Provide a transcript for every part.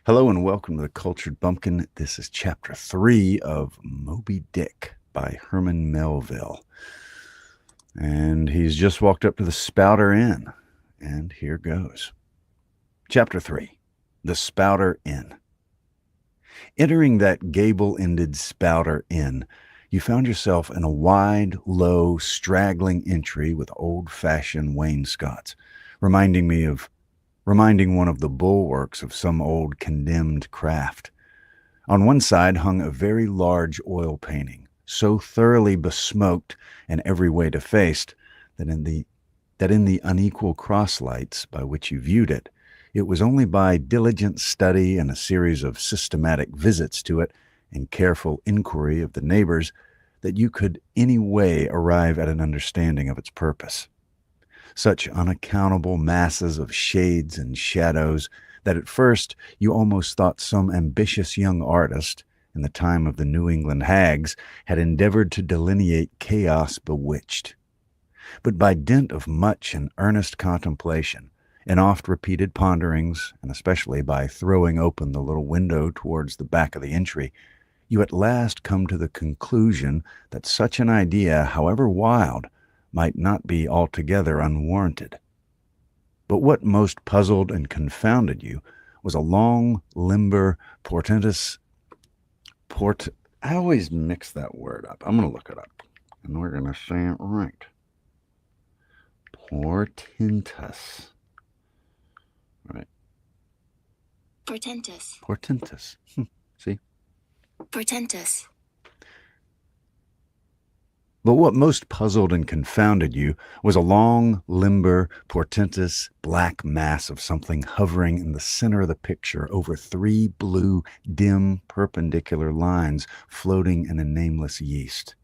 Hello and welcome to the Cultured Bumpkin. This is chapter 3 of Moby Dick by Herman Melville. And he's just walked up to the Spouter Inn. And here goes. Chapter 3, The Spouter Inn. Entering that gable-ended Spouter Inn, you found yourself in a wide, low, straggling entry with old-fashioned wainscots, reminding one of the bulwarks of some old condemned craft. On one side hung a very large oil painting, so thoroughly besmoked and every way defaced that in the unequal crosslights by which you viewed it, it was only by diligent study and a series of systematic visits to it and careful inquiry of the neighbors that you could any way arrive at an understanding of its purpose. Such unaccountable masses of shades and shadows that at first you almost thought some ambitious young artist, in the time of the New England hags, had endeavored to delineate chaos bewitched. But by dint of much and earnest contemplation, and oft-repeated ponderings, and especially by throwing open the little window towards the back of the entry, you at last come to the conclusion that such an idea, however wild, might not be altogether unwarranted. But what most puzzled and confounded you was a long, limber, I always mix that word up. I'm going to look it up, and we're going to say it right. Portentous. Right. Portentous. Portentous. See? Portentous. But what most puzzled and confounded you was a long, limber, portentous, black mass of something hovering in the center of the picture over three blue, dim, perpendicular lines floating in a nameless yeast.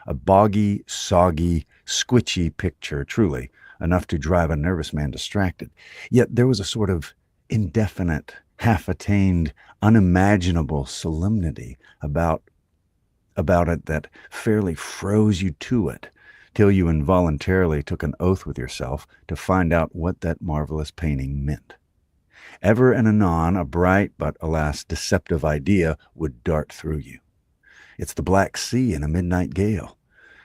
A boggy, soggy, squitchy picture, truly, enough to drive a nervous man distracted. Yet there was a sort of indefinite, half-attained, unimaginable solemnity about it that fairly froze you to it, till you involuntarily took an oath with yourself to find out what that marvelous painting meant. Ever and anon a bright but, alas, deceptive idea would dart through you. It's the Black Sea in a midnight gale.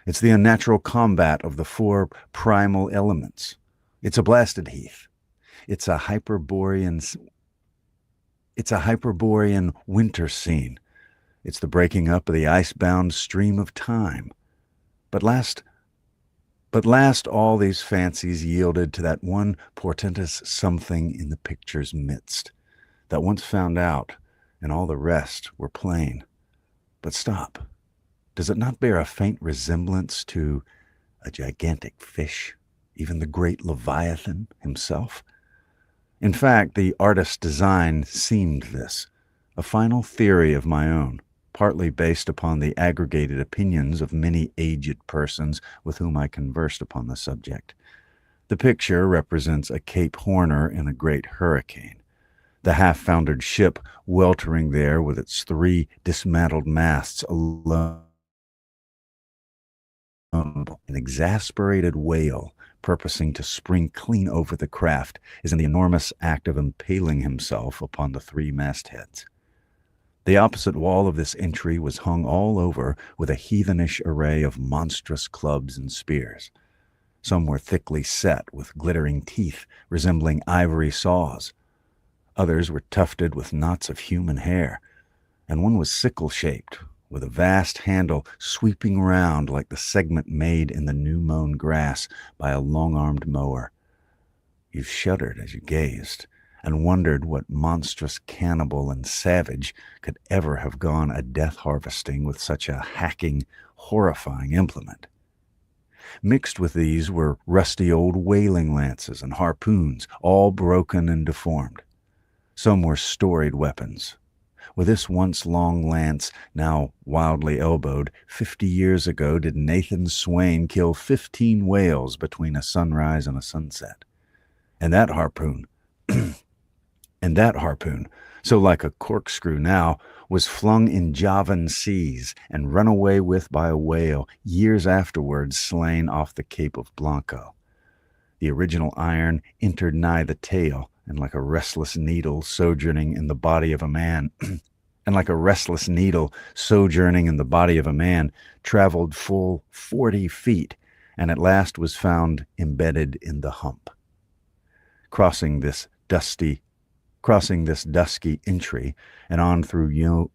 It's the unnatural combat of the four primal elements. It's a blasted heath. It's a Hyperborean winter scene. It's the breaking up of the ice-bound stream of time. But last all these fancies yielded to that one portentous something in the picture's midst, that once found out, and all the rest were plain. But stop. Does it not bear a faint resemblance to a gigantic fish, even the great Leviathan himself? In fact, the artist's design seemed this, a final theory of my own, partly based upon the aggregated opinions of many aged persons with whom I conversed upon the subject. The picture represents a Cape Horner in a great hurricane, the half-foundered ship weltering there with its three dismantled masts alone. An exasperated whale, purposing to spring clean over the craft, is in the enormous act of impaling himself upon the three mastheads. The opposite wall of this entry was hung all over with a heathenish array of monstrous clubs and spears. Some were thickly set with glittering teeth resembling ivory saws. Others were tufted with knots of human hair, and one was sickle-shaped, with a vast handle sweeping round like the segment made in the new-mown grass by a long-armed mower. You shuddered as you gazed, and wondered what monstrous cannibal and savage could ever have gone a death-harvesting with such a hacking, horrifying implement. Mixed with these were rusty old whaling lances and harpoons, all broken and deformed. Some were storied weapons. With this once long lance, now wildly elbowed, 50 years ago did Nathan Swain kill 15 whales between a sunrise and a sunset. And that harpoon, so like a corkscrew now, was flung in Javan seas and run away with by a whale years afterwards slain off the Cape of Blanco. The original iron entered nigh the tail, and like a restless needle sojourning in the body of a man, and like a restless needle sojourning in the body of a man, traveled full 40 feet, and at last was found embedded in the hump. Crossing this dusky entry, and on through yon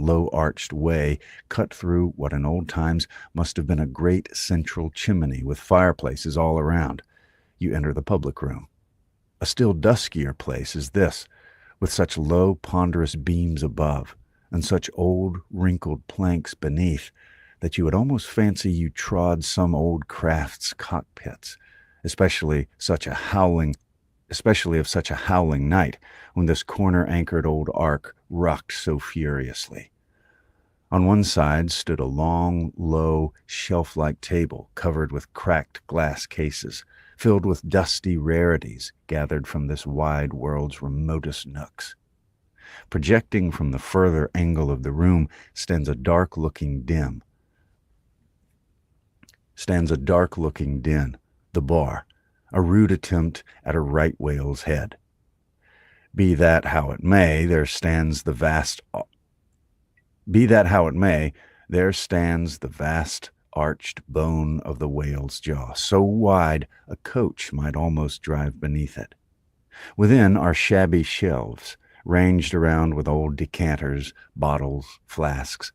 low-arched way, cut through what in old times must have been a great central chimney with fireplaces all around, you enter the public room. A still duskier place is this, with such low, ponderous beams above, and such old, wrinkled planks beneath, that you would almost fancy you trod some old craft's cockpits, especially of such a howling night, when this corner-anchored old ark rocked so furiously. On one side stood a long, low, shelf-like table covered with cracked glass cases, filled with dusty rarities gathered from this wide world's remotest nooks. Projecting from the further angle of the room stands a dark-looking den, the bar, a rude attempt at a right whale's head. Be that how it may, there stands the vast arched bone of the whale's jaw, so wide a coach might almost drive beneath it. Within are shabby shelves, ranged around with old decanters, bottles, flasks,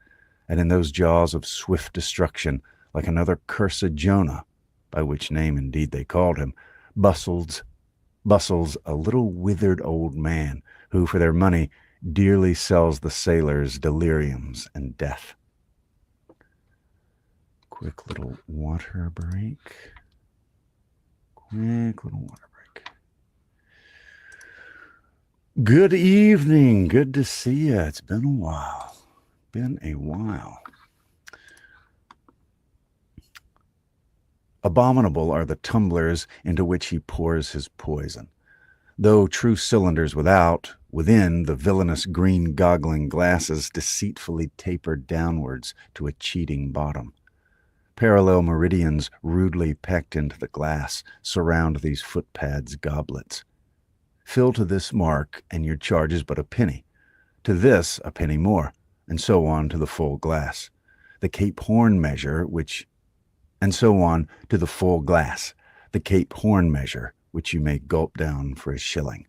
and in those jaws of swift destruction, like another cursed Jonah, by which name indeed they called him, bustles a little withered old man who, for their money, dearly sells the sailors deliriums and death. Quick little water break. Good evening. Good to see you. It's been a while. Abominable are the tumblers into which he pours his poison. Though true cylinders within the villainous green goggling glasses deceitfully tapered downwards to a cheating bottom. Parallel meridians rudely pecked into the glass surround these footpads' goblets. Fill to this mark, and your charge is but a penny. To this, a penny more, and so on to the full glass. The Cape Horn measure, and so on to the full glass, the Cape Horn measure, which you may gulp down for a shilling.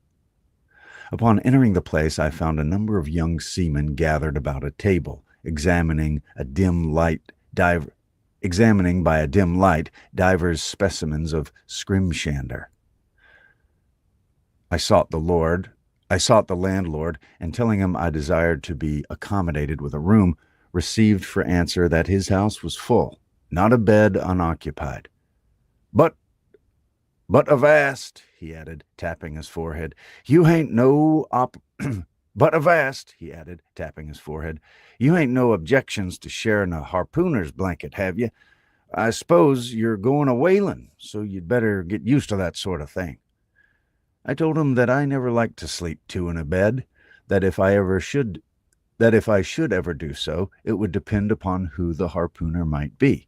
Upon entering the place, I found a number of young seamen gathered about a table, examining by a dim light divers specimens of scrimshander. I sought the landlord, and telling him I desired to be accommodated with a room, received for answer that his house was full, not a bed unoccupied. But avast, he added, tapping his forehead, you ain't no objections to sharing a harpooner's blanket, have you? I suppose you're going a whaling, so you'd better get used to that sort of thing. I told him that I never liked to sleep two in a bed, that if I should ever do so, it would depend upon who the harpooner might be,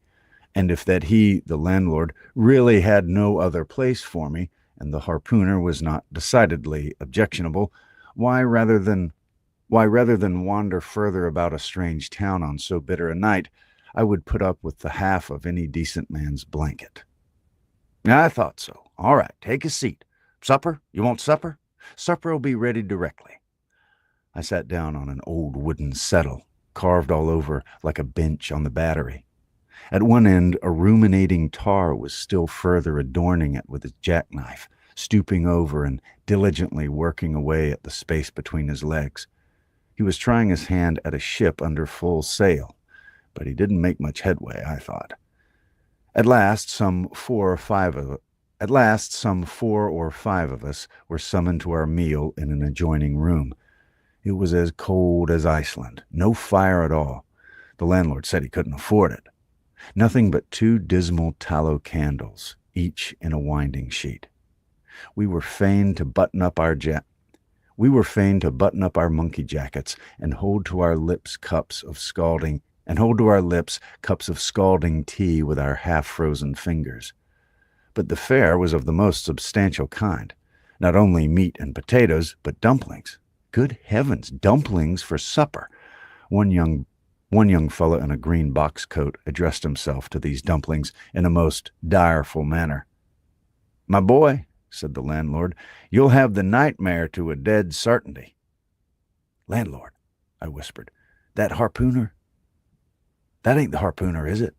and if that he, the landlord, really had no other place for me, and the harpooner was not decidedly objectionable, why rather than wander further about a strange town on so bitter a night, I would put up with the half of any decent man's blanket. I thought so. All right, take a seat. Supper? You want supper? Supper'll be ready directly. I sat down on an old wooden settle, carved all over like a bench on the battery. At one end, a ruminating tar was still further adorning it with his jackknife, stooping over and diligently working away at the space between his legs. He was trying his hand at a ship under full sail, but he didn't make much headway, I thought. At last, some four or five of us were summoned to our meal in an adjoining room. It was as cold as Iceland, no fire at all. The landlord said he couldn't afford it. Nothing but 2 dismal tallow candles, each in a winding sheet. We were fain to button up our monkey jackets and hold to our lips cups of scalding tea with our half-frozen fingers. But the fare was of the most substantial kind. Not only meat and potatoes, but dumplings. Good heavens, dumplings for supper. One young fellow in a green box coat addressed himself to these dumplings in a most direful manner. "My boy," said the landlord, "you'll have the nightmare to a dead certainty." "Landlord," I whispered, "that harpooner? That ain't the harpooner, is it?"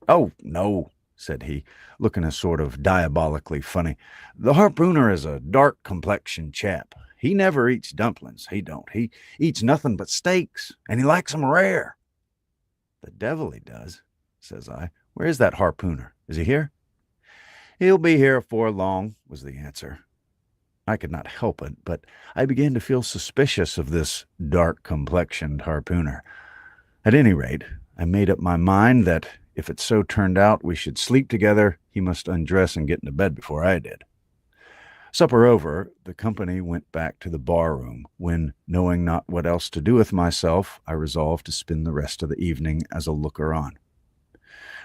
"Oh, no," said he, looking a sort of diabolically funny. "The harpooner is a dark-complexioned chap. He never eats dumplings, he don't. He eats nothing but steaks, and he likes 'em rare." "The devil he does," says I. "Where is that harpooner? Is he here?" "He'll be here afore long," was the answer. I could not help it, but I began to feel suspicious of this dark-complexioned harpooner. At any rate, I made up my mind that if it so turned out we should sleep together, he must undress and get into bed before I did. Supper over, the company went back to the bar-room, when, knowing not what else to do with myself, I resolved to spend the rest of the evening as a looker-on.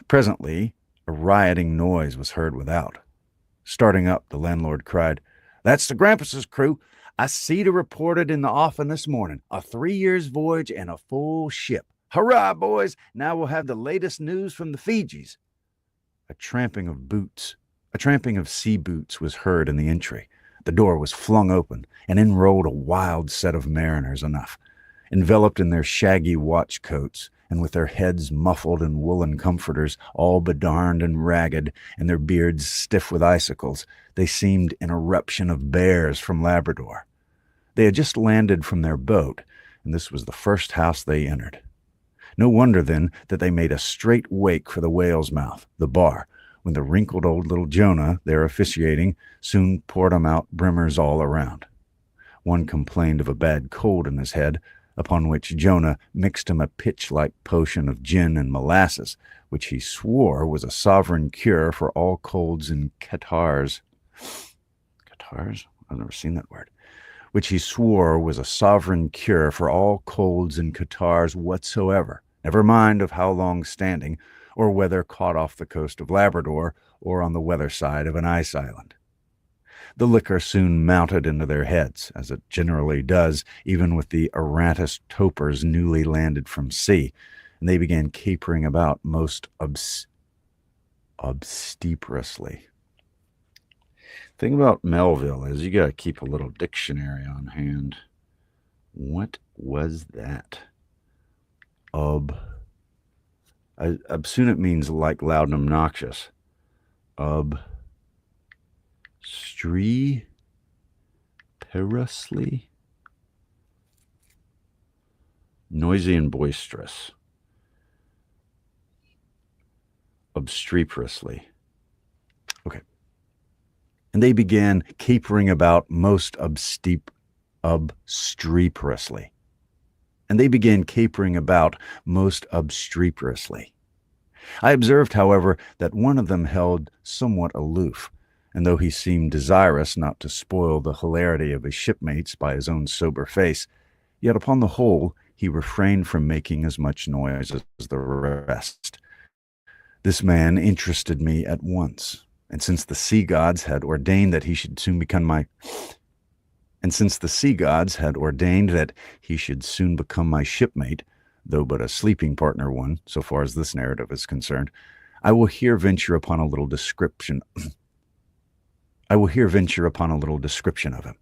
Presently, a rioting noise was heard without. Starting up, the landlord cried, "That's the Grampus's crew. I see to reported in the offing this morning. A 3 years' voyage and a full ship. Hurrah, boys! Now we'll have the latest news from the Fijis." A tramping of sea boots was heard in the entry. The door was flung open, and in rolled a wild set of mariners enough, enveloped in their shaggy watch coats, and with their heads muffled in woolen comforters, all bedarned and ragged, and their beards stiff with icicles. They seemed an eruption of bears from Labrador. They had just landed from their boat, and this was the first house they entered. No wonder, then, that they made a straight wake for the whale's mouth, the bar, when the wrinkled old little Jonah, there officiating, soon poured 'em out brimmers all around. One complained of a bad cold in his head, upon which Jonah mixed him a pitch-like potion of gin and molasses, which he swore was a sovereign cure for all colds and catarrhs. Catarrhs? I've never seen that word. Which he swore was a sovereign cure for all colds and catarrhs whatsoever, never mind of how long standing, or whether caught off the coast of Labrador or on the weather side of an ice island. The liquor soon mounted into their heads, as it generally does, even with the errantist topers newly landed from sea, and they began capering about most obstreperously. The thing about Melville is you got to keep a little dictionary on hand. What was that? I assume it means like, loud and obnoxious. Obstreperously? Noisy and boisterous. Obstreperously. Okay. And they began capering about most obstreperously. And they began capering about most obstreperously. I observed, however, that one of them held somewhat aloof, and though he seemed desirous not to spoil the hilarity of his shipmates by his own sober face, yet upon the whole he refrained from making as much noise as the rest. This man interested me at once, and since the sea gods had ordained that he should soon become my shipmate, though but a sleeping partner one, so far as this narrative is concerned, I will here venture upon a little description of him.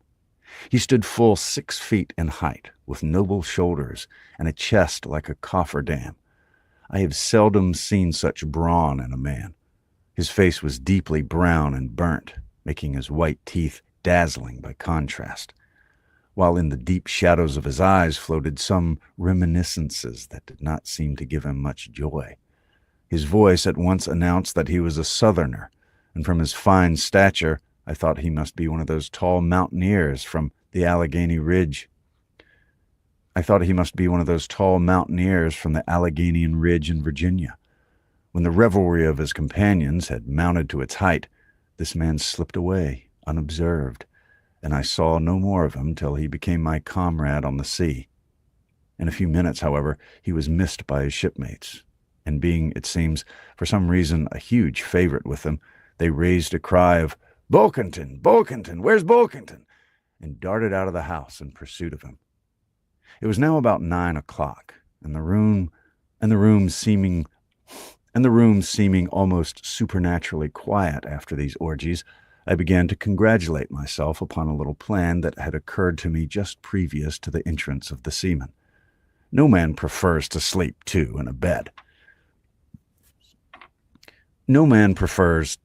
He stood full 6 feet in height, with noble shoulders, and a chest like a cofferdam. I have seldom seen such brawn in a man. His face was deeply brown and burnt, making his white teeth dazzling by contrast, while in the deep shadows of his eyes floated some reminiscences that did not seem to give him much joy. His voice at once announced that he was a Southerner, and from his fine stature, I thought he must be one of those tall mountaineers from the Allegheny Ridge. in Virginia. When the revelry of his companions had mounted to its height, this man slipped away, unobserved, and I saw no more of him till he became my comrade on the sea. In a few minutes, however, he was missed by his shipmates, and being, it seems, for some reason a huge favorite with them, they raised a cry of "Bulkington, Bulkington, where's Bulkington?" and darted out of the house in pursuit of him. It was now about 9 o'clock, and the room seeming almost supernaturally quiet after these orgies, I began to congratulate myself upon a little plan that had occurred to me just previous to the entrance of the seaman. No man prefers to sleep two in a bed. No man prefers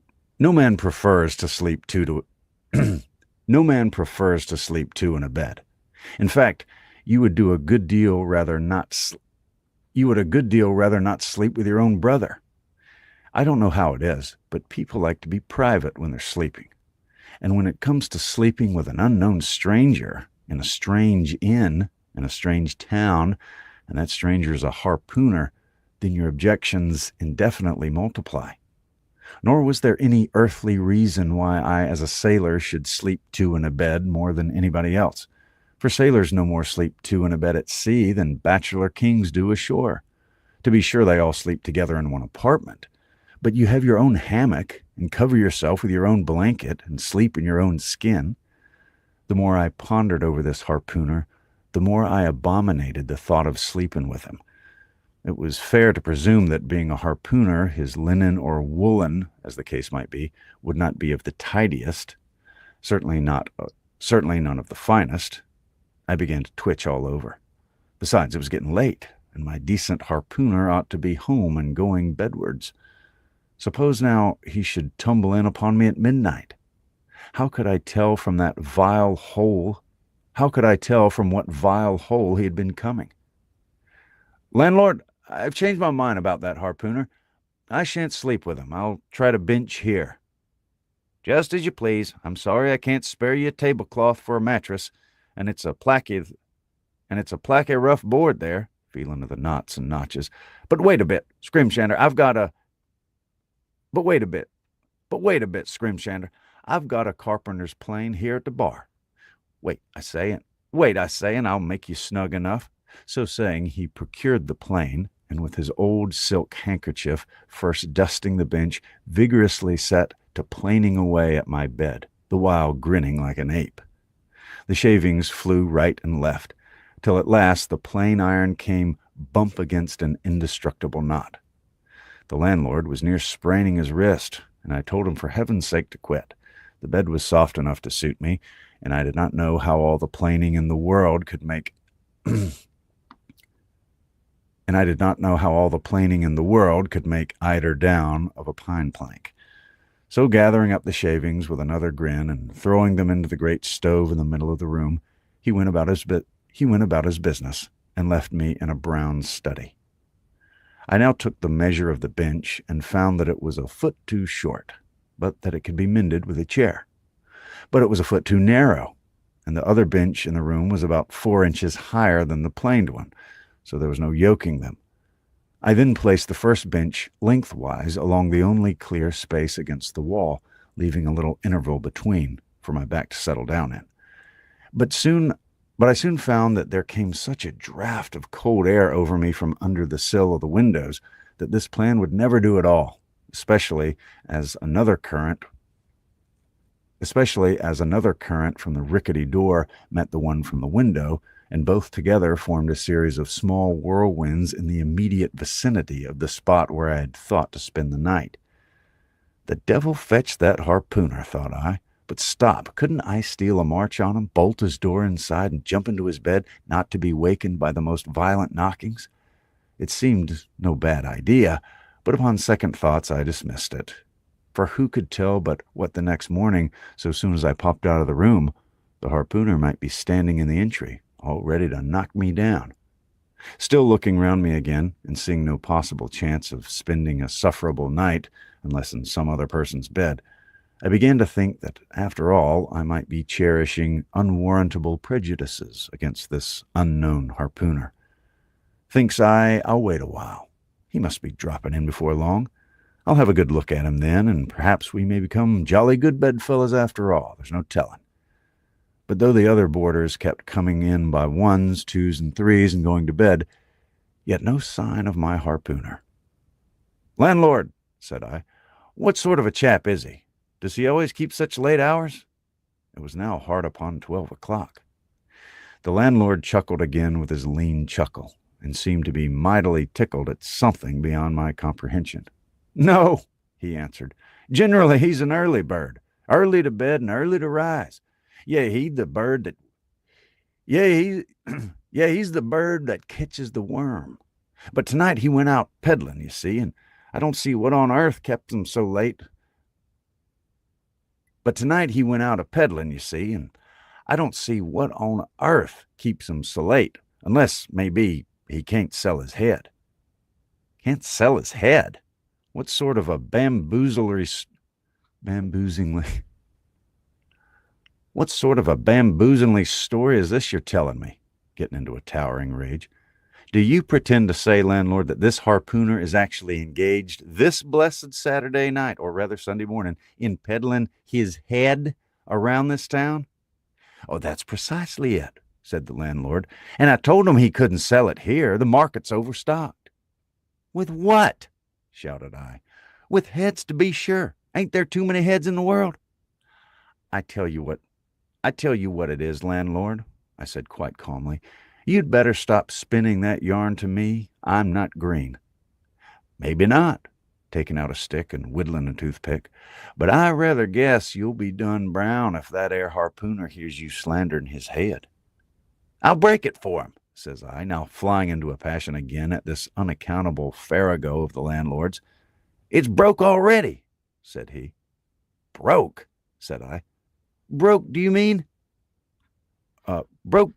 to sleep two in a bed. In fact, you would a good deal rather not sleep with your own brother. I don't know how it is, but people like to be private when they're sleeping. And when it comes to sleeping with an unknown stranger in a strange inn, in a strange town, and that stranger is a harpooner, then your objections indefinitely multiply. Nor was there any earthly reason why I, as a sailor, should sleep two in a bed more than anybody else. For sailors no more sleep two in a bed at sea than bachelor kings do ashore. To be sure, they all sleep together in one apartment, but you have your own hammock and cover yourself with your own blanket and sleep in your own skin. The more I pondered over this harpooner, the more I abominated the thought of sleeping with him. It was fair to presume that, being a harpooner, his linen or woolen, as the case might be, would not be of the tidiest, certainly none of the finest. I began to twitch all over. Besides, it was getting late, and my decent harpooner ought to be home and going bedwards. Suppose now he should tumble in upon me at midnight. How could I tell from what vile hole he had been coming? "Landlord, I've changed my mind about that harpooner. I shan't sleep with him. I'll try to bench here." "Just as you please. I'm sorry I can't spare you a tablecloth for a mattress, and it's a placky rough board there," feeling of the knots and notches. "But wait a bit, Scrimshander, But wait a bit, Scrimshander. I've got a carpenter's plane here at the bar. Wait, I say, and I'll make you snug enough." So saying, he procured the plane, and with his old silk handkerchief, first dusting the bench, vigorously set to planing away at my bed, the while grinning like an ape. The shavings flew right and left, till at last the plain iron came bump against an indestructible knot. The landlord was near spraining his wrist, and I told him for heaven's sake to quit. The bed was soft enough to suit me, and I did not know how all the planing in the world could make eider down of a pine plank. So, gathering up the shavings with another grin and throwing them into the great stove in the middle of the room, he went about his business and left me in a brown study. I now took the measure of the bench and found that it was a foot too short, but that it could be mended with a chair. But it was a foot too narrow, and the other bench in the room was about 4 inches higher than the planed one, so there was no yoking them. I then placed the first bench lengthwise along the only clear space against the wall, leaving a little interval between for my back to settle down in. But I soon found that there came such a draught of cold air over me from under the sill of the windows that this plan would never do at all, especially as another current from the rickety door met the one from the window, and both together formed a series of small whirlwinds in the immediate vicinity of the spot where I had thought to spend the night. The devil fetch that harpooner, thought I. But stop, couldn't I steal a march on him, bolt his door inside, and jump into his bed, not to be wakened by the most violent knockings? It seemed no bad idea, but upon second thoughts I dismissed it. For who could tell but what the next morning, so soon as I popped out of the room, the harpooner might be standing in the entry, all ready to knock me down. Still looking round me again, and seeing no possible chance of spending a sufferable night, unless in some other person's bed, I began to think that, after all, I might be cherishing unwarrantable prejudices against this unknown harpooner. Thinks I, I'll wait a while. He must be dropping in before long. I'll have a good look at him then, and perhaps we may become jolly good bedfellows after all. There's no telling. But though the other boarders kept coming in by ones, twos, and threes and going to bed, yet no sign of my harpooner. "Landlord," said I, "what sort of a chap is he?" Does he always keep such late hours? It was now hard upon 12 o'clock. The landlord chuckled again with his lean chuckle, and seemed to be mightily tickled at something beyond my comprehension. No, he answered. Generally he's an early bird, early to bed and early to rise. He's the bird that he's the bird that catches the worm. But tonight he went out peddling, you see, and I don't see what on earth kept him so late. But tonight he went out a peddling, you see, and I don't see what on earth keeps him so late, unless maybe he can't sell his head. Can't sell his head? What sort of a what sort of a bamboozlingly story is this you're telling me? Getting into a towering rage. Do you pretend to say, landlord, that this harpooner is actually engaged this blessed Saturday night, or rather Sunday morning, in peddling his head around this town? Oh, that's precisely it, said the landlord. And I told him he couldn't sell it here. The market's overstocked. With what? Shouted I. With heads, to be sure. Ain't there too many heads in the world? I tell you what it is, landlord, I said quite calmly. You'd better stop spinning that yarn to me. I'm not green. Maybe not, taking out a stick and whittling a toothpick, but I rather guess you'll be done brown if that air harpooner hears you slandering his head. I'll break it for him, says I, now flying into a passion again at this unaccountable farrago of the landlord's. It's broke already, said he. Broke, said I. Broke, do you mean? Broke,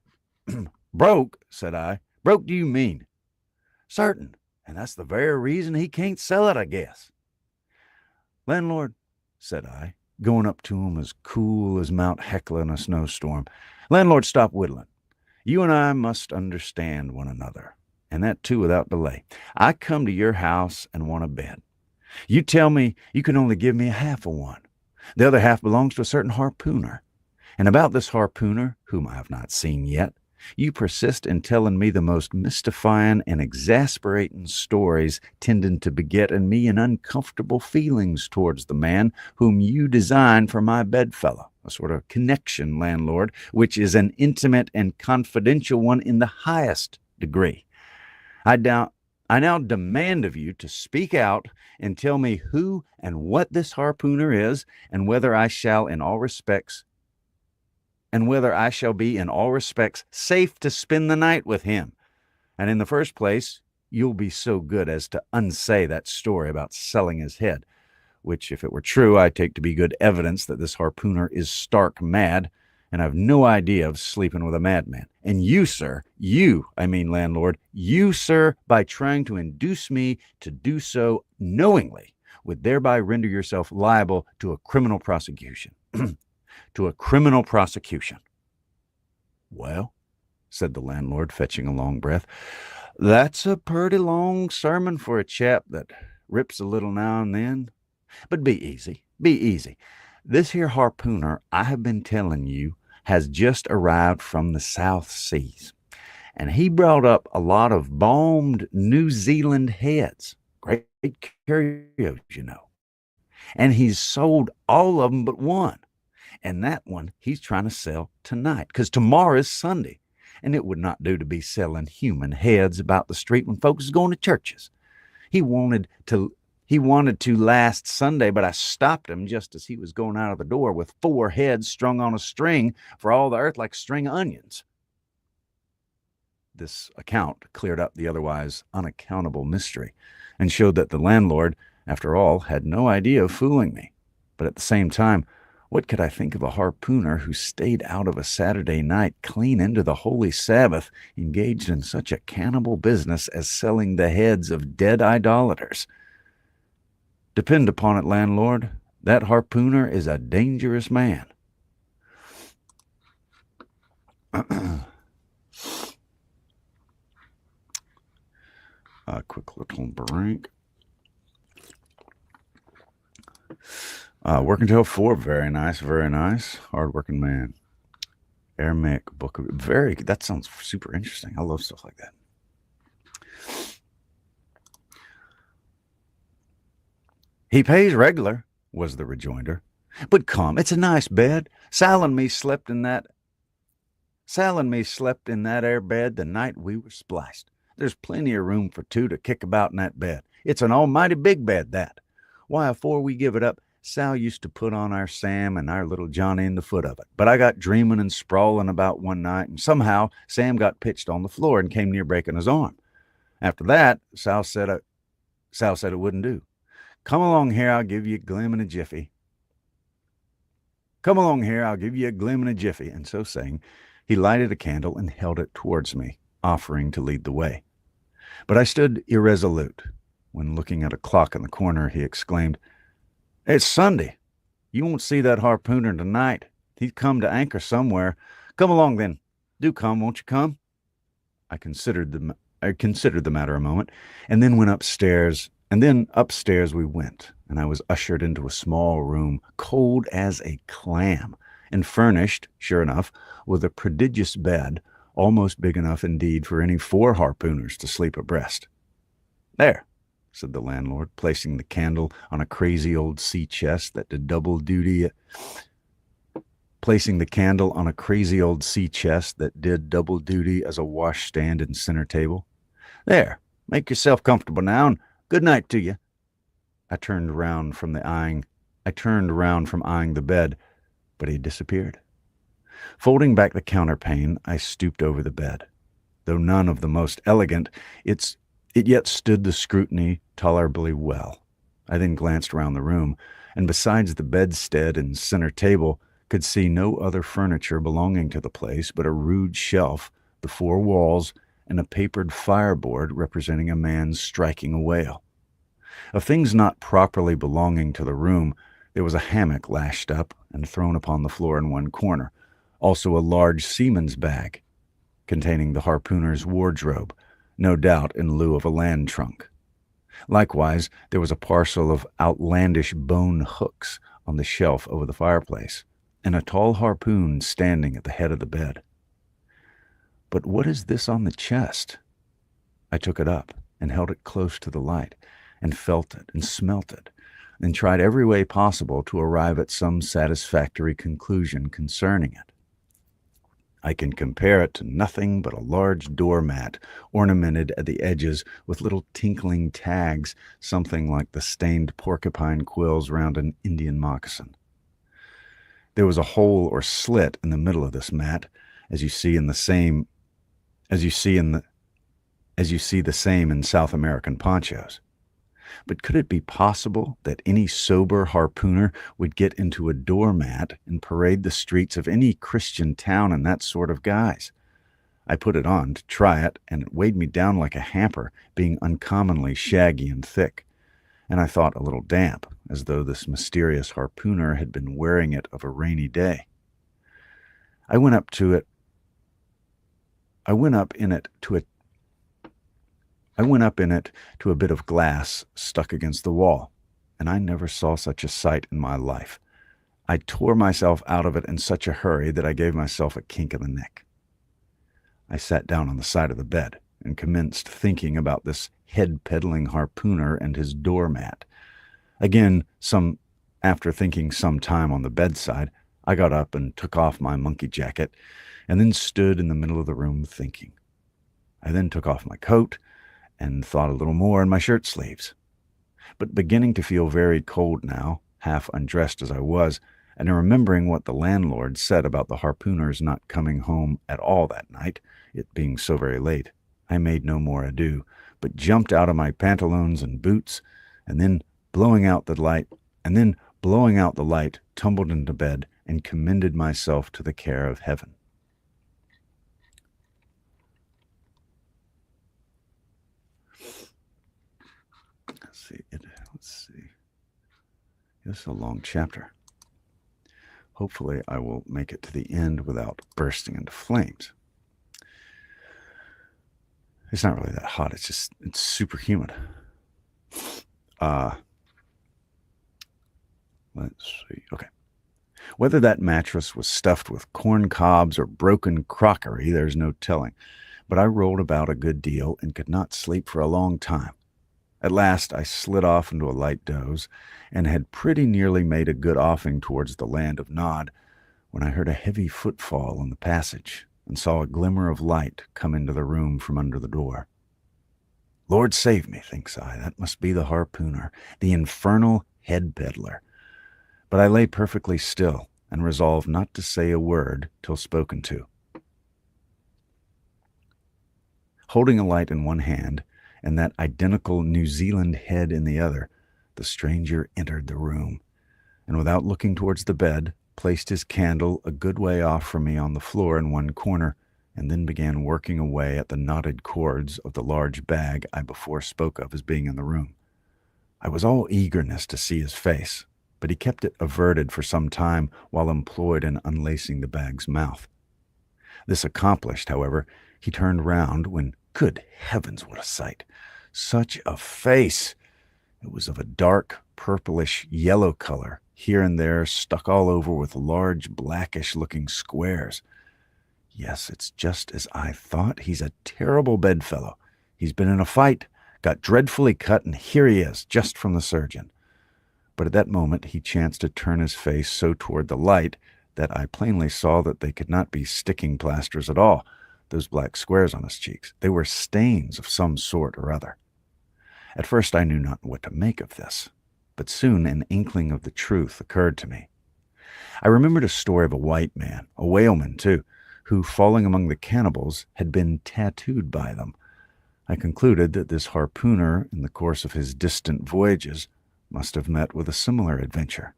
broke, said I. Broke, do you mean? Certain, and that's the very reason he can't sell it, I guess. Landlord, said I, going up to him as cool as Mount Hecla in a snowstorm. Landlord, stop whittling. You and I must understand one another, and that too without delay. I come to your house and want a bed. You tell me you can only give me a half of one. The other half belongs to a certain harpooner. And about this harpooner, whom I have not seen yet, you persist in telling me the most mystifying and exasperating stories, tending to beget in me an uncomfortable feelings towards the man whom you design for my bedfellow, a sort of connection, landlord, which is an intimate and confidential one in the highest degree. I now demand of you to speak out and tell me who and what this harpooner is, and whether I shall be in all respects safe to spend the night with him. And in the first place, you'll be so good as to unsay that story about selling his head, which, if it were true, I take to be good evidence that this harpooner is stark mad, and I've no idea of sleeping with a madman. And you, sir, landlord, you, sir, by trying to induce me to do so knowingly, would thereby render yourself liable to a criminal prosecution. To a criminal prosecution. Well, said the landlord, fetching a long breath, that's a purty long sermon for a chap that rips a little now and then. But be easy. This here harpooner I have been telling you has just arrived from the South Seas, and he brought up a lot of balmed New Zealand heads. Great curios, you know. And he's sold all of them but one. And that one he's trying to sell tonight, because tomorrow is Sunday, and it would not do to be selling human heads about the street when folks is going to churches. He wanted to last Sunday, but I stopped him just as he was going out of the door with 4 heads strung on a string for all the earth like string onions. This account cleared up the otherwise unaccountable mystery and showed that the landlord, after all, had no idea of fooling me. But at the same time, what could I think of a harpooner who stayed out of a Saturday night clean into the holy Sabbath, engaged in such a cannibal business as selling the heads of dead idolaters? Depend upon it, landlord, that harpooner is a dangerous man. A quick little break. Working till 4. Very nice. Hard-working man. Aramaic book. That sounds super interesting. I love stuff like that. He pays regular, was the rejoinder. But come, it's a nice bed. Sal and me slept in that air bed the night we were spliced. There's plenty of room for two to kick about in that bed. It's an almighty big bed, that. Why, afore we give it up, Sal used to put on our Sam and our little Johnny in the foot of it. But I got dreaming and sprawling about one night, and somehow Sam got pitched on the floor and came near breaking his arm. After that, Sal said it wouldn't do. Come along here, I'll give you a glim in a jiffy. Come along here, I'll give you a glim in a jiffy. And so saying, he lighted a candle and held it towards me, offering to lead the way. But I stood irresolute. When looking at a clock in the corner, he exclaimed, "It's Sunday. You won't see that harpooner tonight. He's come to anchor somewhere. Come along then. Do come, won't you come?" I considered the matter a moment, and then went upstairs. And then upstairs we went, and I was ushered into a small room, cold as a clam, and furnished, sure enough, with a prodigious bed, almost big enough indeed for any 4 harpooners to sleep abreast. "There," said the landlord, placing the candle on a crazy old sea chest that did double duty as a washstand and center table. "There, make yourself comfortable now, and good night to you." I turned round from eyeing the bed, but he had disappeared. Folding back the counterpane, I stooped over the bed. Though none of the most elegant, it yet stood the scrutiny tolerably well. I then glanced round the room, and besides the bedstead and center table, could see no other furniture belonging to the place but a rude shelf, the 4 walls, and a papered fireboard representing a man striking a whale. Of things not properly belonging to the room, there was a hammock lashed up and thrown upon the floor in one corner, also a large seaman's bag containing the harpooner's wardrobe, no doubt in lieu of a land trunk. Likewise, there was a parcel of outlandish bone hooks on the shelf over the fireplace, and a tall harpoon standing at the head of the bed. But what is this on the chest? I took it up and held it close to the light, and felt it and smelt it, and tried every way possible to arrive at some satisfactory conclusion concerning it. I can compare it to nothing but a large doormat ornamented at the edges with little tinkling tags, something like the stained porcupine quills round an Indian moccasin. There was a hole or slit in the middle of this mat, as you see the same in South American ponchos. But could it be possible that any sober harpooner would get into a doormat and parade the streets of any Christian town in that sort of guise? I put it on to try it, and it weighed me down like a hamper, being uncommonly shaggy and thick, and I thought a little damp, as though this mysterious harpooner had been wearing it of a rainy day. I went up in it to a bit of glass stuck against the wall, and I never saw such a sight in my life. I tore myself out of it in such a hurry that I gave myself a kink in the neck. I sat down on the side of the bed and commenced thinking about this head-peddling harpooner and his doormat. Again, after thinking some time on the bedside, I got up and took off my monkey jacket, and then stood in the middle of the room thinking. I then took off my coat and thought a little more in my shirt sleeves. But beginning to feel very cold now, half undressed as I was, and remembering what the landlord said about the harpooner's not coming home at all that night, it being so very late, I made no more ado, but jumped out of my pantaloons and boots, and then blowing out the light, tumbled into bed and commended myself to the care of heaven. Let's see. This is a long chapter. Hopefully I will make it to the end without bursting into flames. It's not really that hot. It's super humid. Let's see. Okay. Whether that mattress was stuffed with corn cobs or broken crockery, there's no telling. But I rolled about a good deal and could not sleep for a long time. At last I slid off into a light doze, and had pretty nearly made a good offing towards the land of Nod, when I heard a heavy footfall in the passage, and saw a glimmer of light come into the room from under the door. Lord save me, thinks I, that must be the harpooner, the infernal head peddler. But I lay perfectly still, and resolved not to say a word till spoken to. Holding a light in one hand, and that identical New Zealand head in the other, the stranger entered the room, and without looking towards the bed, placed his candle a good way off from me on the floor in one corner, and then began working away at the knotted cords of the large bag I before spoke of as being in the room. I was all eagerness to see his face, but he kept it averted for some time while employed in unlacing the bag's mouth. This accomplished, however, he turned round when, good heavens, what a sight! Such a face! It was of a dark, purplish yellow color, here and there stuck all over with large, blackish-looking squares. Yes, it's just as I thought. He's a terrible bedfellow. He's been in a fight, got dreadfully cut, and here he is, just from the surgeon. But at that moment he chanced to turn his face so toward the light that I plainly saw that they could not be sticking plasters at all, those black squares on his cheeks. They were stains of some sort or other. At first I knew not what to make of this, but soon an inkling of the truth occurred to me. I remembered a story of a white man, a whaleman too, who, falling among the cannibals, had been tattooed by them. I concluded that this harpooner, in the course of his distant voyages, must have met with a similar adventure.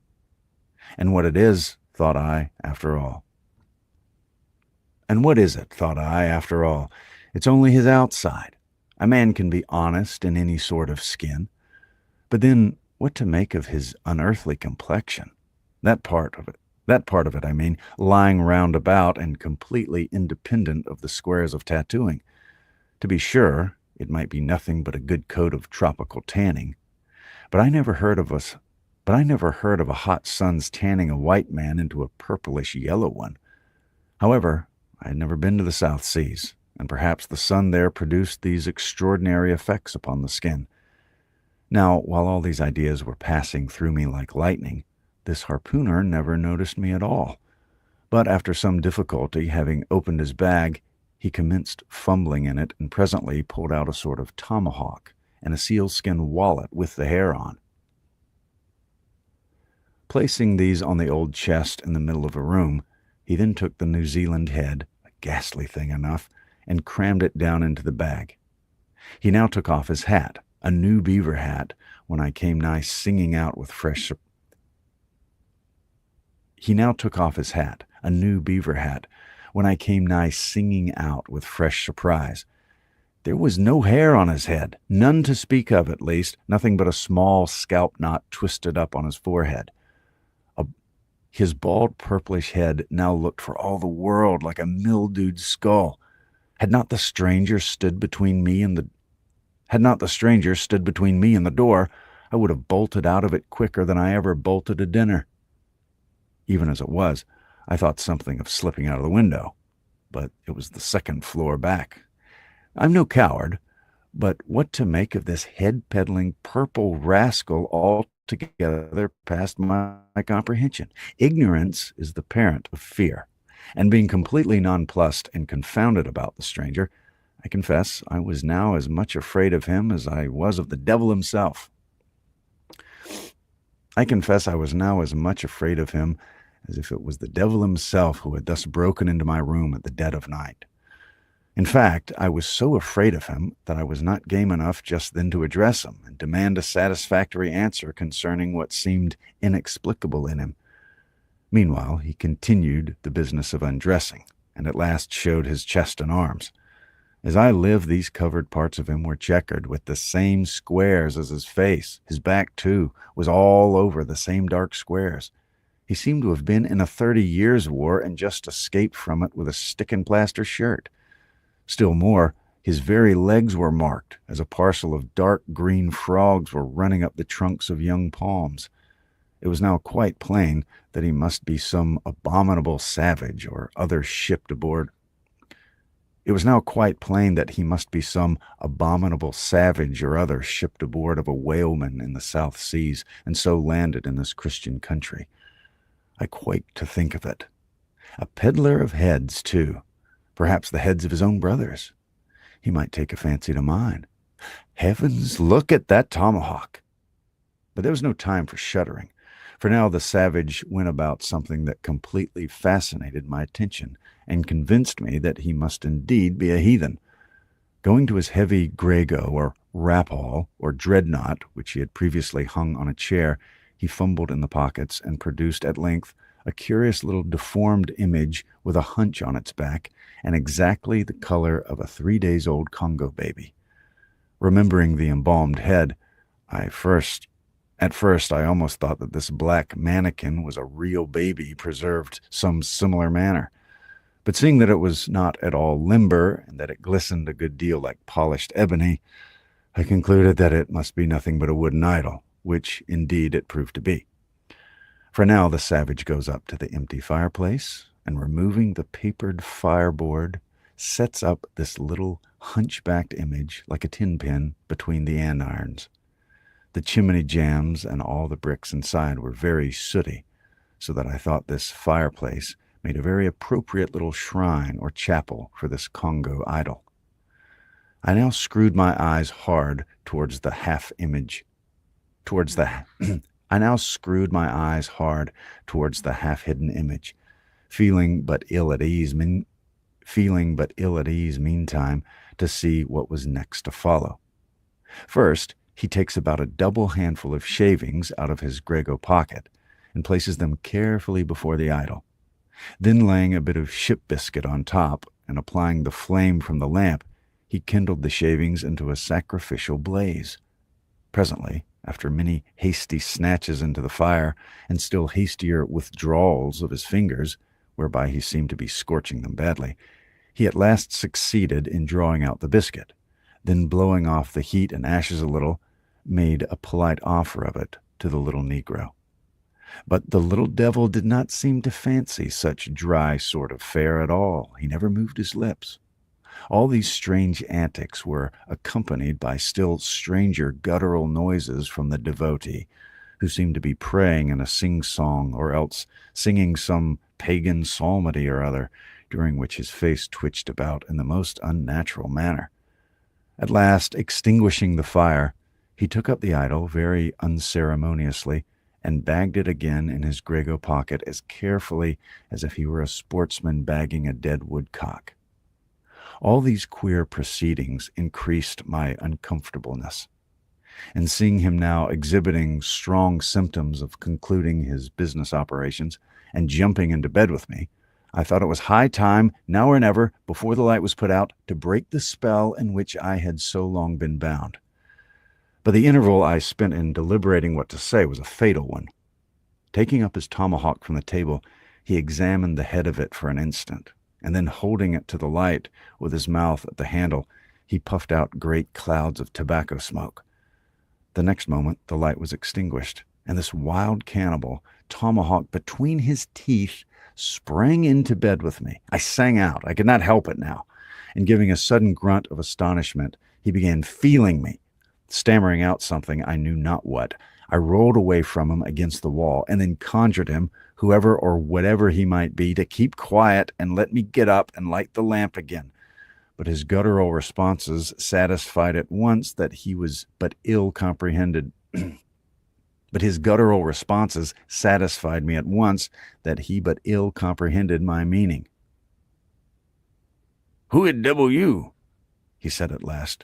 And what it is, thought I, after all. And what is it, thought I, after all? It's only his outside. A man can be honest in any sort of skin. But then, what to make of his unearthly complexion? That part of it, I mean, lying round about and completely independent of the squares of tattooing. To be sure, it might be nothing but a good coat of tropical tanning. But I never heard of a hot sun's tanning a white man into a purplish yellow one. However, I had never been to the South Seas, and perhaps the sun there produced these extraordinary effects upon the skin. Now, while all these ideas were passing through me like lightning, this harpooner never noticed me at all. But after some difficulty, having opened his bag, he commenced fumbling in it, and presently pulled out a sort of tomahawk and a sealskin wallet with the hair on. Placing these on the old chest in the middle of a room, he then took the New Zealand head, a ghastly thing enough, and crammed it down into the bag. He now took off his hat, a new beaver hat, when I came nigh singing out with fresh surprise. There was no hair on his head, none to speak of at least, nothing but a small scalp knot twisted up on his forehead. His bald purplish head now looked for all the world like a mildewed skull. Had not the stranger stood between me and the door, I would have bolted out of it quicker than I ever bolted a dinner. Even as it was, I thought something of slipping out of the window, but it was the second floor back. I'm no coward, but what to make of this head-peddling purple rascal altogether past my comprehension. Ignorance is the parent of fear, and being completely nonplussed and confounded about the stranger, I confess I was now as much afraid of him as I was of the devil himself. As if it was the devil himself who had thus broken into my room at the dead of night. In fact, I was so afraid of him that I was not game enough just then to address him and demand a satisfactory answer concerning what seemed inexplicable in him. Meanwhile, he continued the business of undressing, and at last showed his chest and arms. As I live, these covered parts of him were checkered with the same squares as his face. His back, too, was all over the same dark squares. He seemed to have been in a 30-years' war and just escaped from it with a stick-and-plaster shirt. Still more, his very legs were marked, as a parcel of dark green frogs were running up the trunks of young palms. It was now quite plain that he must be some abominable savage or other shipped aboard It was now quite plain that he must be some abominable savage or other shipped aboard of a whaleman in the South Seas and so landed in this Christian country. I quaked to think of it. A peddler of heads, too. Perhaps the heads of his own brothers. He might take a fancy to mine. Heavens, look at that tomahawk! But there was no time for shuddering, for now the savage went about something that completely fascinated my attention and convinced me that he must indeed be a heathen. Going to his heavy grego or rapal or dreadnought, which he had previously hung on a chair, he fumbled in the pockets and produced at length a curious little deformed image with a hunch on its back and exactly the color of a 3 days old Congo baby. Remembering the embalmed head, at first I almost thought that this black mannequin was a real baby preserved some similar manner. But seeing that it was not at all limber and that it glistened a good deal like polished ebony, I concluded that it must be nothing but a wooden idol, which indeed it proved to be. For now the savage goes up to the empty fireplace and, removing the papered fireboard, sets up this little hunchbacked image like a tin pin between the andirons. The chimney jambs and all the bricks inside were very sooty, so that I thought this fireplace made a very appropriate little shrine or chapel for this Congo idol. I now screwed my eyes hard towards the half-hidden image, feeling but ill at ease meantime to see what was next to follow. First, he takes about a double handful of shavings out of his grego pocket and places them carefully before the idol. Then, laying a bit of ship biscuit on top and applying the flame from the lamp, he kindled the shavings into a sacrificial blaze. Presently, after many hasty snatches into the fire and still hastier withdrawals of his fingers, whereby he seemed to be scorching them badly, he at last succeeded in drawing out the biscuit. Then, blowing off the heat and ashes a little, made a polite offer of it to the little Negro. But the little devil did not seem to fancy such dry sort of fare at all. He never moved his lips. All these strange antics were accompanied by still stranger guttural noises from the devotee, who seemed to be praying in a sing-song or else singing some pagan psalmody or other, during which his face twitched about in the most unnatural manner. At last, extinguishing the fire, he took up the idol very unceremoniously and bagged it again in his grego pocket as carefully as if he were a sportsman bagging a dead woodcock. All these queer proceedings increased my uncomfortableness, and seeing him now exhibiting strong symptoms of concluding his business operations and jumping into bed with me, I thought it was high time, now or never, before the light was put out, to break the spell in which I had so long been bound. But the interval I spent in deliberating what to say was a fatal one. Taking up his tomahawk from the table, he examined the head of it for an instant, and then holding it to the light with his mouth at the handle, he puffed out great clouds of tobacco smoke. The next moment the light was extinguished, and this wild cannibal, tomahawk between his teeth, sprang into bed with me. I sang out. I could not help it now, and giving a sudden grunt of astonishment, he began feeling me. Stammering out something I knew not what, I rolled away from him against the wall and then conjured him, whoever or whatever he might be, to keep quiet and let me get up and light the lamp again. But his guttural responses satisfied at once that he was but ill comprehended. But his guttural responses satisfied me at once that he but ill comprehended my meaning. "Who it devil you?" he said at last.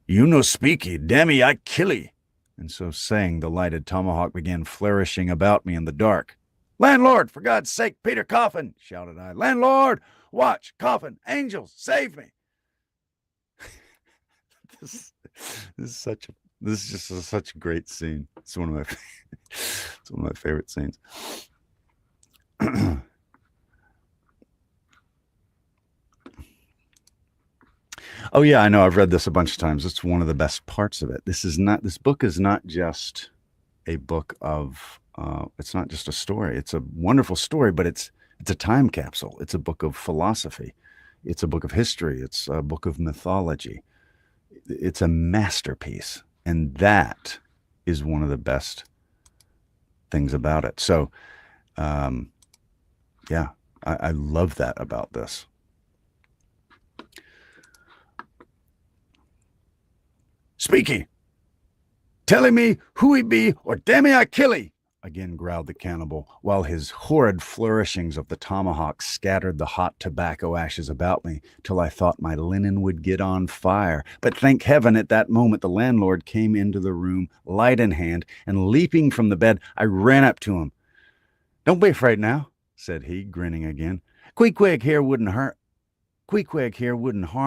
"You no speaky, dammy, I killy." And so saying, the lighted tomahawk began flourishing about me in the dark. "Landlord, for God's sake, Peter Coffin!" shouted I. "Landlord, watch, Coffin, angels, save me!" This is just such a great scene. It's one of my favorite scenes. Oh yeah, I know. I've read this a bunch of times. It's one of the best parts of it. This book is not just a book of. It's not just a story. It's a wonderful story, but it's a time capsule. It's a book of philosophy. It's a book of history. It's a book of mythology. It's a masterpiece. And that is one of the best things about it. So, yeah, I love that about this. Speaky, telling me who he be, or damn me I kill he, again growled the cannibal, while his horrid flourishings of the tomahawk scattered the hot tobacco ashes about me, till I thought my linen would get on fire. But thank heaven, at that moment the landlord came into the room, light in hand, and leaping from the bed, I ran up to him. "Don't be afraid now," said he, grinning again. Queequeg here wouldn't harm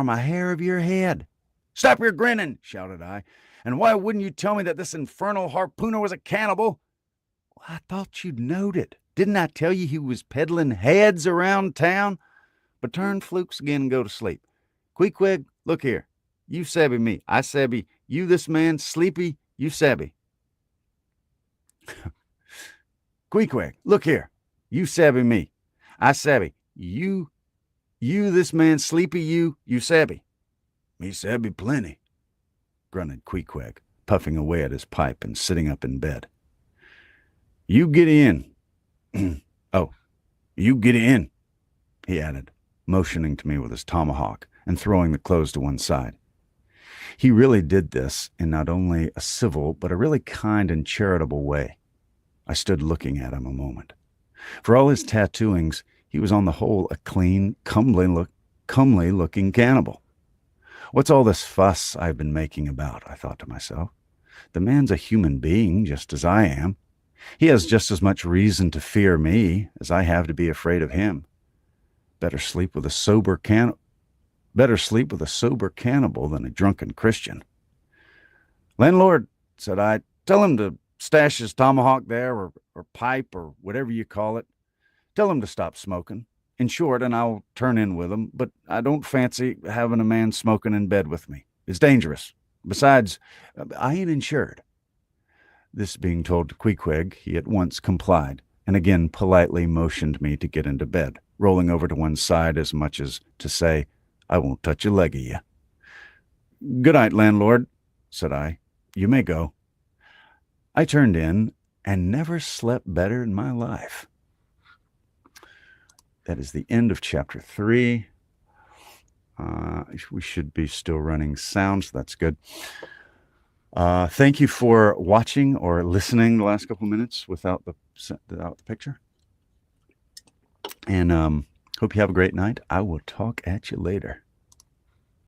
a hair of your head." "Stop your grinning," shouted I. "And why wouldn't you tell me that this infernal harpooner was a cannibal?" "I thought you'd knowed it. Didn't I tell you he was peddling heads around town? But turn flukes again and go to sleep. Queequeg, look here. You sabby me. I sabby you, this man. Sleepy, you sabby." "Queequeg, look here. You sabby me. I sabby you, this man. Sleepy, you sabby." "Me sabby plenty," grunted Queequeg, puffing away at his pipe and sitting up in bed. "You get in." "Oh, you get in," he added, motioning to me with his tomahawk and throwing the clothes to one side. He really did this in not only a civil, but a really kind and charitable way. I stood looking at him a moment. For all his tattooings, he was on the whole a clean, comely-looking cannibal. What's all this fuss I've been making about, I thought to myself. The man's a human being, just as I am. He has just as much reason to fear me as I have to be afraid of him. Better sleep with a sober cannibal than a drunken Christian. "Landlord," said I, "tell him to stash his tomahawk there, or pipe, or whatever you call it. Tell him to stop smoking. In short, and I'll turn in with him, but I don't fancy having a man smoking in bed with me. It's dangerous. Besides, I ain't insured." This being told to Queequeg, he at once complied, and again politely motioned me to get into bed, rolling over to one side as much as to say, "I won't touch a leg of you." "Good night, landlord," said I. "You may go." I turned in and never slept better in my life. That is the end of chapter 3. We should be still running sound, so that's good. Thank you for watching or listening the last couple of minutes without the picture. And hope you have a great night. I will talk at you later.